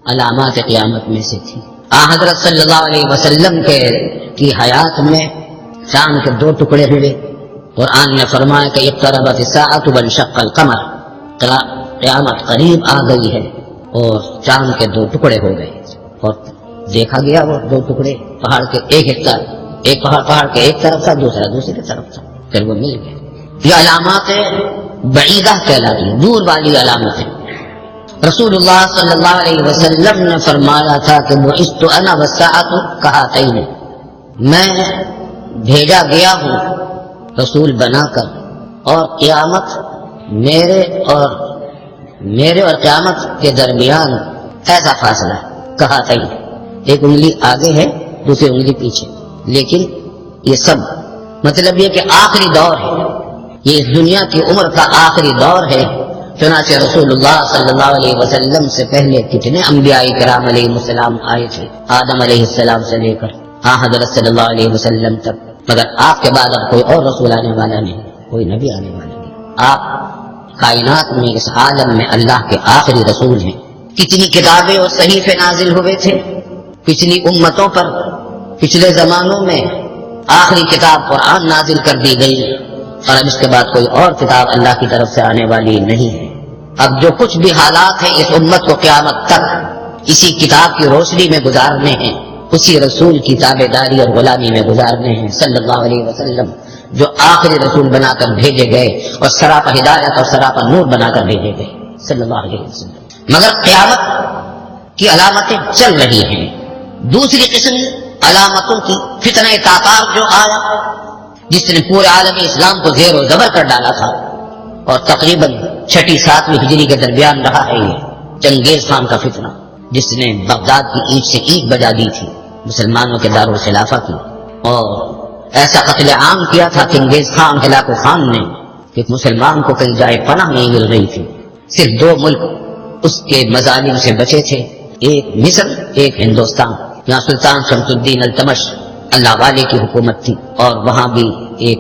علامات قیامت میں سے تھی۔ حضرت صلی اللہ علیہ وسلم کی حیات میں چاند کے دو ٹکڑے ہوئے۔ قرآن نے فرمایا کہ اقتربت الساعۃ وانشق القمر، قیامت قریب آ گئی ہے اور چاند کے دو ٹکڑے ہو گئے، اور دیکھا گیا وہ دو ٹکڑے پہاڑ کے ایک پہاڑ کے ایک طرف تھا، دوسرا دوسری طرف تھا، پھر وہ مل گئے۔ یہ علامات بعیدہ کہلاتی ہیں، دور والی علامتیں۔ رسول اللہ صلی اللہ علیہ وسلم نے فرمایا تھا کہ بعثت انا والساعۃ کہاتین، میں بھیجا گیا ہوں رسول بنا کر، اور قیامت میرے اور قیامت کے درمیان ایسا فاصلہ ہے، کہاتین، ایک انگلی آگے ہے دوسری انگلی پیچھے، لیکن یہ سب مطلب یہ کہ آخری دور ہے، یہ اس دنیا کی عمر کا آخری دور ہے۔ چنانچہ رسول اللہ صلی اللہ علیہ وسلم سے پہلے کتنے انبیاء کرام علیہ السلام آئے تھے، آدم علیہ السلام سے لے کر حضرت صلی اللہ علیہ وسلم تک، مگر آپ کے بعد اب کوئی اور رسول آنے والا نہیں، کوئی نبی آنے والا نہیں۔ آپ کائنات میں اس عالم میں اللہ کے آخری رسول ہیں۔ کتنی کتابیں اور صحیفے نازل ہوئے تھے پچھلی امتوں پر، پچھلے زمانوں میں آخری کتاب قرآن نازل کر دی گئی، اور اب اس کے بعد کوئی اور کتاب اللہ کی طرف سے آنے والی نہیں ہے۔ اب جو کچھ بھی حالات ہیں اس امت کو قیامت تک اسی کتاب کی روشنی میں گزارنے ہیں، اسی رسول کی تابع داری اور غلامی میں گزارنے ہیں، صلی اللہ علیہ وسلم جو آخری رسول بنا کر بھیجے گئے اور سراپا ہدایت اور سراپا نور بنا کر بھیجے گئے، صلی اللہ علیہ وسلم۔ مگر قیامت کی علامتیں چل رہی ہیں۔ دوسری قسم علامتوں کی فتنہ تاتار جو آیا، جس نے پورے عالم اسلام کو زیر و زبر کر ڈالا تھا، اور تقریباً 6 7ویں ہجری کے درمیان رہا ہے یہ چنگیز خان کا فتنہ، جس نے بغداد کی اینٹ سے اینٹ بجا دی تھی مسلمانوں کے دارالخلافہ کی، اور ایسا قتل عام کیا تھا چنگیز خان ہلاکو خان نے کہ مسلمان کو کہیں جائے پناہ نہیں مل رہی تھی۔ صرف 2 ملک اس کے مظالم سے بچے تھے، ایک مصر ایک ہندوستان، یہاں سلطان شمس الدین التمش اللہ والے کی حکومت تھی، اور وہاں بھی ایک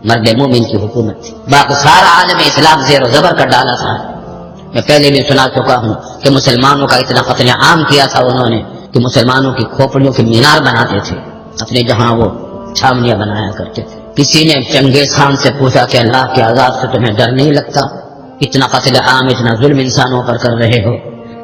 مرد مومن کی حکومت تھی۔ باقی سارا عالم اسلام زیر و زبر کر ڈالا تھا۔ میں پہلے بھی سنا چکا ہوں کہ مسلمانوں کا اتنا قتل عام کیا تھا انہوں نے کہ مسلمانوں کی کھوپڑیوں کے مینار بناتے تھے اپنے، جہاں وہ چھاونیاں بنایا کرتے تھے۔ کسی نے چنگیز خان سے پوچھا کہ اللہ کے عذاب سے تمہیں ڈر نہیں لگتا؟ اتنا قتل عام، اتنا ظلم انسانوں پر کر رہے ہو؟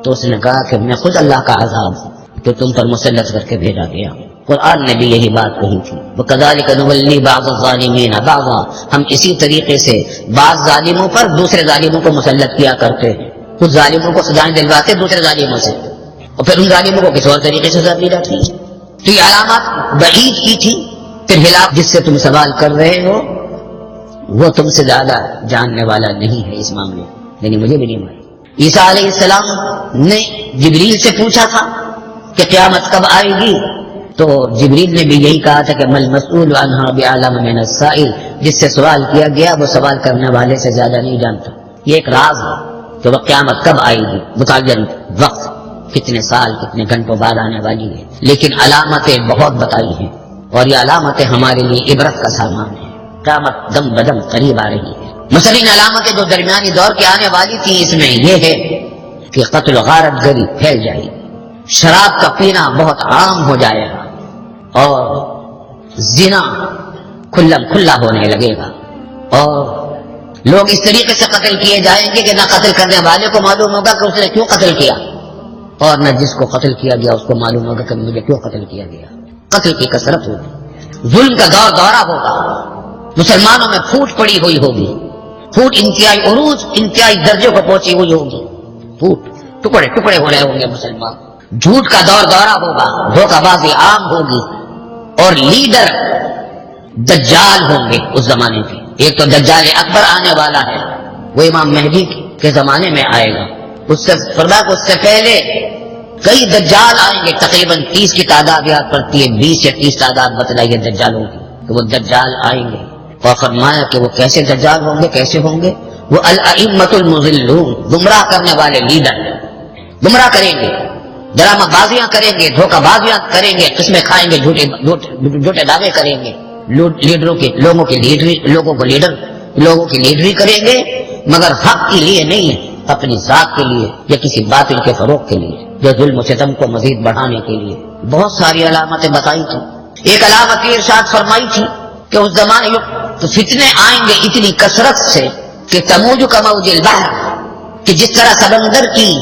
تو اس نے کہا کہ میں خود اللہ کا عذاب ہوں جو تم پر مسلط کر کے بھیجا گیا ہوں۔ قرآن نے بھی یہی بات کہی تھی، وَكَذَلِكَ نُوَلِّي بَعْضَ الظَّالِمِينَ بَعْضًا، ہم اسی طریقے سے بعض ظالموں پر دوسرے ظالموں کو مسلط کیا کرتے ہیں۔ کچھ ظالموں کو سزائیں دلواتے دوسرے ظالموں سے، اور پھر ان ظالموں کو کسی اور طریقے سے سزا دی جاتی ہے۔ تو یہ علامات بعید کی تھی۔ پھر ہلاک جس سے تم سوال کر رہے ہو وہ تم سے زیادہ جاننے والا نہیں ہے اس معاملے، یعنی مجھے بھی نہیں معلوم۔ عیسیٰ علیہ السلام نے جبریل سے پوچھا تھا کہ قیامت کب آئے گی، تو جبریل نے بھی یہی کہا تھا کہ مل مسئول عنہا بعلم من السائل، جس سے سوال کیا گیا وہ سوال کرنے والے سے زیادہ نہیں جانتا۔ یہ ایک راز ہے کہ وہ قیامت کب آئے گی، متعین وقت کتنے سال کتنے گھنٹوں بعد آنے والی ہے، لیکن علامتیں بہت بتائی ہیں، اور یہ علامتیں ہمارے لیے عبرت کا سامان ہے۔ قیامت دم بدم قریب آ رہی ہے۔ مثلاً علامتیں جو درمیانی دور کی آنے والی تھی، اس میں یہ ہے کہ قتل و غارت گری پھیل جائے گی، شراب کا پینا بہت عام ہو جائے گا، اور زنا کھلا ہونے لگے گا، اور لوگ اس طریقے سے قتل کیے جائیں گے کہ نہ قتل کرنے والے کو معلوم ہوگا کہ اس نے کیوں قتل کیا، اور نہ جس کو قتل کیا گیا اس کو معلوم ہوگا کہ مجھے کیوں قتل کیا گیا۔ قتل کی کثرت ہوگی، ظلم کا دور دورہ ہوگا، مسلمانوں میں پھوٹ پڑی ہوئی ہوگی، پھوٹ انتہائی عروج انتہائی درجے کو پہنچی ہوئی ہوگی، پھوٹ ٹکڑے ٹکڑے ہو رہے ہوں گے مسلمان، جھوٹ کا دور دورہ ہوگا، دھوکہ بازی عام ہوگی، اور لیڈر دجال ہوں گے اس زمانے کے۔ ایک تو دجال اکبر آنے والا ہے، وہ امام مہدی کے زمانے میں آئے گا، اس سے پہلے کئی دجال آئیں گے، تقریباً 30 کی تعداد یاد پڑتی ہے، 20 یا 30 تعداد بتلائیے دجالوں کی، کہ وہ دجال آئیں گے۔ اور فرمایا کہ وہ کیسے دجال ہوں گے، کیسے ہوں گے؟ وہ الائمۃ المضلون، گمراہ کرنے والے لیڈر گمراہ کریں گے، ڈرامہ بازیاں کریں گے، دھوکہ بازیاں کریں گے، قسمیں کھائیں گے، جھوٹے دعوے کریں گے، لوگوں کی لیڈری کریں گے، مگر حق کے لیے نہیں ہے، اپنی ذات کے لیے یا کسی باطل کے فروغ کے لیے یا ظلم و ستم کو مزید بڑھانے کے لیے. بہت ساری علامتیں بتائی تھیں. ایک علامت یہ ارشاد فرمائی تھی کہ اس زمانے تو فتنے آئیں گے اتنی کثرت سے کہ تموج کموج البحر، کہ جس طرح سمندر کی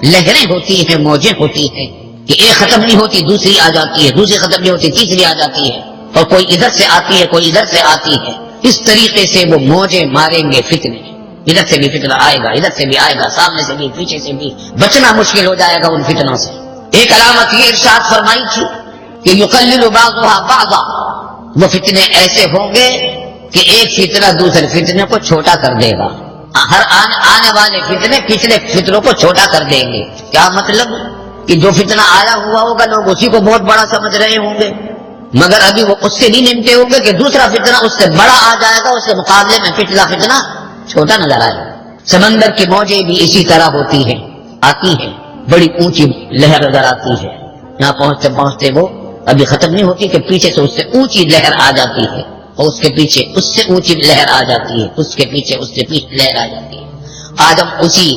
لہریں ہوتی ہیں، موجیں ہوتی ہیں کہ ایک ختم نہیں ہوتی دوسری آ جاتی ہے، دوسری ختم نہیں ہوتی تیسری آ جاتی ہے، اور کوئی ادھر سے آتی ہے کوئی ادھر سے آتی ہے. اس طریقے سے وہ موجیں ماریں گے فتنے. ادھر سے بھی فتنہ آئے گا، ادھر سے بھی آئے گا، سامنے سے بھی پیچھے سے بھی، بچنا مشکل ہو جائے گا ان فتنوں سے. ایک علامت یہ ارشاد فرمائی تھی کہ یقلل بعضها بعضا، وہ فتنے ایسے ہوں گے کہ ایک فتنہ دوسرے فتنے کو چھوٹا کر دے گا. ہر آنے والے فتنے پچھلے فتنوں کو چھوٹا کر دیں گے. کیا مطلب؟ کہ جو فتنہ آیا ہوا ہوگا لوگ اسی کو بہت بڑا سمجھ رہے ہوں گے، مگر ابھی وہ اس سے نہیں نمٹے ہوں گے کہ دوسرا فتنہ اس سے بڑا آ جائے گا، اس کے مقابلے میں پچھلا فتنہ چھوٹا نظر آئے گا. سمندر کی موجیں بھی اسی طرح ہوتی ہیں، آتی ہیں، بڑی اونچی لہر نظر آتی ہے، یہاں پہنچتے پہنچتے وہ ابھی ختم نہیں ہوتی کہ پیچھے سے اس سے اونچی لہر آ جاتی ہے، اور اس کے پیچھے اس سے اونچی لہر آ جاتی ہے، اس کے پیچھے اس سے پیچھے لہر آ جاتی ہے. آج ہم اسی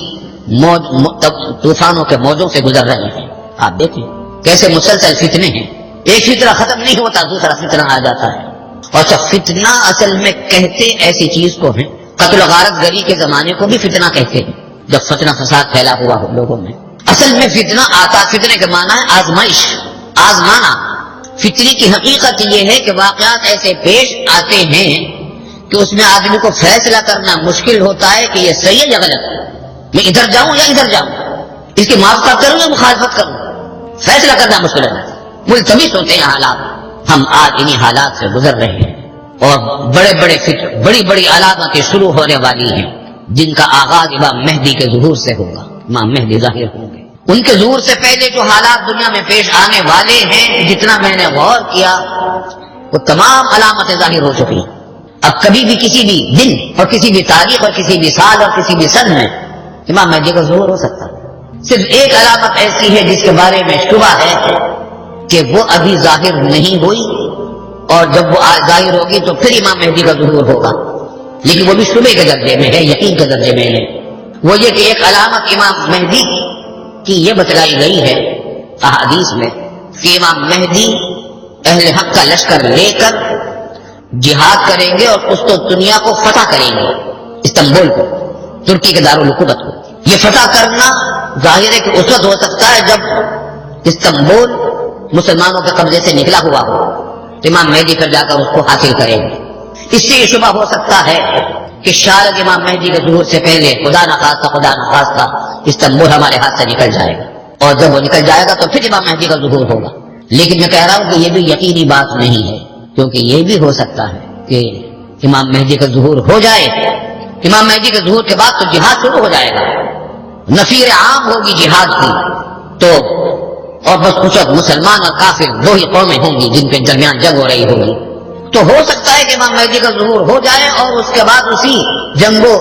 طوفانوں کے موجوں سے گزر رہے ہیں. آپ دیکھیں کیسے مسلسل فتنے ہیں، ایک فتنہ ختم نہیں ہوتا دوسرا فتنہ آ جاتا ہے. اور جب فتنہ اصل میں کہتے ایسی چیز کو ہیں، قتل و غارت گری کے زمانے کو بھی فتنہ کہتے ہیں، جب فتنہ فساد پھیلا ہوا ہو لوگوں میں. اصل میں فتنہ آتا، فتنے کے معنی ہے آزمائش، آزمانا. فتنے کی حقیقت یہ ہے کہ واقعات ایسے پیش آتے ہیں کہ اس میں آدمی کو فیصلہ کرنا مشکل ہوتا ہے کہ یہ صحیح ہے یا غلط، میں ادھر جاؤں یا ادھر جاؤں، اس کی موافقت کروں یا مخالفت کروں. فیصلہ کرنا مشکل ہے. ملتمس ہوتے ہیں حالات. ہم آج انہی حالات سے گزر رہے ہیں، اور بڑے بڑے فکر، بڑی بڑی علامتیں شروع ہونے والی ہیں جن کا آغاز امام مہدی کے ظہور سے ہوگا. امام مہدی ظاہر ہوں گے. ان کے ظہور سے پہلے جو حالات دنیا میں پیش آنے والے ہیں، جتنا میں نے غور کیا وہ تمام علامتیں ظاہر ہو چکی. اب کبھی بھی کسی بھی دن اور کسی بھی تاریخ اور کسی بھی سال اور کسی بھی سن میں امام مہدی کا ظہور ہو سکتا ہے. صرف ایک علامت ایسی ہے جس کے بارے میں شبہ ہے کہ وہ ابھی ظاہر نہیں ہوئی، اور جب وہ ظاہر ہوگی تو پھر امام مہدی کا ظہور ہوگا، لیکن وہ بھی شبہ کے درجے میں ہے، یقین کے درجے میں ہے. وہ یہ کہ ایک علامت امام مہدی کی یہ بتلائی گئی ہے احادیث میں کہ امام مہدی اہل حق کا لشکر لے کر جہاد کریں گے اور قسطنطنیہ کو فتح کریں گے، استنبول کو، ترکی کے دارالحکومت کو. یہ فتح کرنا ظاہر ہے کہ اس وقت ہو سکتا ہے جب استنبول مسلمانوں کے قبضے سے نکلا ہوا ہو، تو امام مہدی پھر جا کر اس کو حاصل کریں گے. اس سے یہ شبہ ہو سکتا ہے کہ شاید امام مہدی کے ظہور سے پہلے خدا نخواستہ استنبول ہمارے ہاتھ سے نکل جائے گا، اور جب وہ نکل جائے گا تو پھر امام مہدی کا ظہور ہوگا. لیکن میں کہہ رہا ہوں کہ یہ بھی یقینی بات نہیں ہے، کیونکہ یہ بھی ہو سکتا ہے کہ امام مہدی کا ظہور ہو جائے، امام مہدی کے ظہور کے بعد تو جہاد شروع ہو جائے گا، نفیر عام ہوگی جہاد کی، تو اور بس کچھ مسلمان اور کافر دو ہی قومیں ہوں گی جن کے درمیان جنگ ہو رہی ہوگی. تو ہو سکتا ہے کہ امام مہدی کا ظہور ہو جائے اور اس کے بعد اسی جنگ و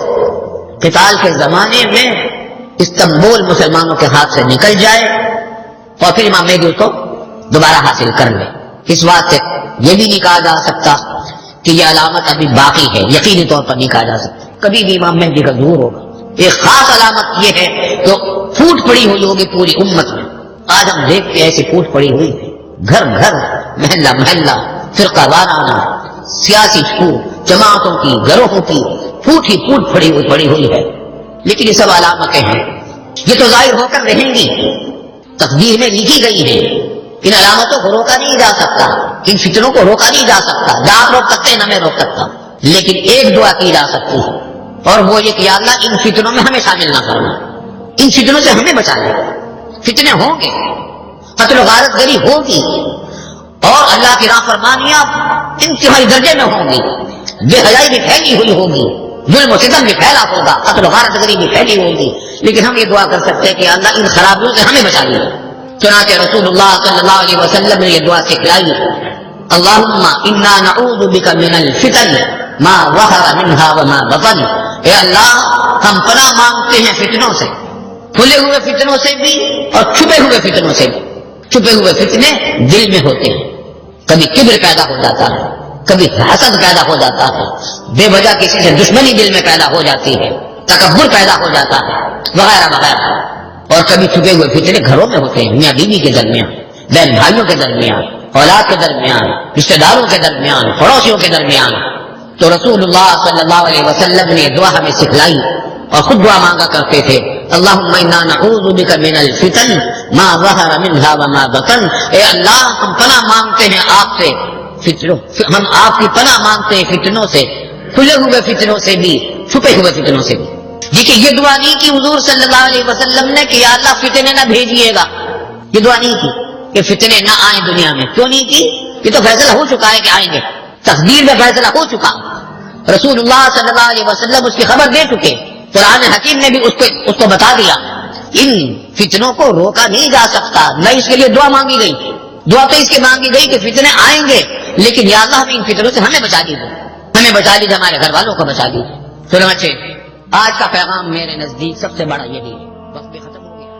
قتال کے زمانے میں استنبول مسلمانوں کے ہاتھ سے نکل جائے اور پھر امام مہدی اس کو دوبارہ حاصل کر لے. اس بات سے یہ بھی نہیں کہا جا سکتا کہ یہ علامت ابھی باقی ہے، یقینی طور پر نہیں کہا جا سکتا. کبھی بھی امام مہدی کا ظہور ہوگا. ایک خاص علامت یہ ہے جو پھوٹ پڑی ہوئی ہوگی پوری امت میں. آج ہم دیکھتے ایسی پھوٹ پڑی ہوئی ہے، گھر گھر، محلہ محلہ، فرقہ وارانہ، سیاسی پھوٹ، جماعتوں کی، گروہوں کی پھوٹ ہی پھوٹ پڑی ہوئی ہے. لیکن یہ سب علامتیں ہیں، یہ تو ظاہر ہو کر رہیں گی، تقدیر میں لکھی گئی ہے. ان علامتوں کو روکا نہیں جا سکتا، ان فتنوں کو روکا نہیں جا سکتا. نہ آپ روک سکتے نہ میں روک سکتا، لیکن ایک دعا کی جا سکتی ہے، اور وہ یہ کہ یا اللہ ان فتنوں میں ہمیں شامل نہ کرنا، ان فتنوں سے ہمیں بچا لے. فتنے ہوں گے، قتل و غارت گری ہوگی، اور اللہ کی نافرمانیاں انتہائی درجے میں ہوں گی، بے حیائی بھی پھیلی ہوئی ہوگی، ظلم و ستم بھی پھیلا ہوگا، قتل و غارت گری بھی پھیلی ہوگی. لیکن ہم یہ دعا کر سکتے ہیں کہ اللہ ان خرابیوں سے ہمیں بچا لے. چنانچہ رسول اللہ صلی اللہ علیہ وسلم نے یہ دعا سکھلائی، اللہم انا نعوذ بک من الفتن ما ظہر منها وما بطن. اے اللہ ہم پناہ مانگتے ہیں فتنوں سے، کھلے ہوئے فتنوں سے بھی اور چھپے ہوئے فتنوں سے بھی. چھپے ہوئے فتنے دل میں ہوتے ہیں، کبھی کبر پیدا ہو جاتا ہے، کبھی حسد پیدا ہو جاتا ہے، بے وجہ کسی سے دشمنی دل میں پیدا ہو جاتی ہے، تکبر پیدا ہو جاتا ہے وغیرہ وغیرہ. اور کبھی چھپے ہوئے فتنے گھروں میں ہوتے ہیں، میاں بیوی کے درمیان، بہن بھائیوں کے درمیان، اولاد کے درمیان، رشتہ داروں کے درمیان، پڑوسیوں کے درمیان. تو رسول اللہ صلی اللہ علیہ وسلم نے دعا ہمیں سکھلائی اور خود دعا مانگا کرتے تھے، اللہم انا نعوذ بک من الفتن ما ظہر منها وما بطن. اے اللہ ہم پناہ مانگتے ہیں آپ سے فتنوں، ہم آپ کی پناہ مانگتے ہیں فتنوں سے، کھلے ہوئے فتنوں سے بھی، چھپے ہوئے فتنوں سے بھی. جی کہ یہ دعا نہیں کی حضور صلی اللہ علیہ وسلم نے کہ یا اللہ فتنے نہ بھیجیے گا، یہ دعا نہیں کی کہ فتنے نہ آئیں دنیا میں. کیوں نہیں کی؟ یہ تو فیصلہ ہو چکا ہے کہ آئیں گے، تقدیر میں فیصلہ ہو چکا. رسول اللہ صلی اللہ علیہ وسلم اس کی خبر دے چکے، قرآن حکیم نے بھی اس کو بتا دیا. ان فتنوں کو روکا نہیں جا سکتا، نہ اس کے لیے دعا مانگی گئی. دعا تو اس کے مانگی گئی کہ فتنے آئیں گے، لیکن یا اللہ ہمیں ان فتنوں سے ہمیں بچا دیجیے، ہمیں بچا دیجیے، ہمارے گھر والوں کو بچا دیجیے. چلو بچے، آج کا پیغام میرے نزدیک سب سے بڑا یہی ہے. وقت بھی ختم ہو گیا.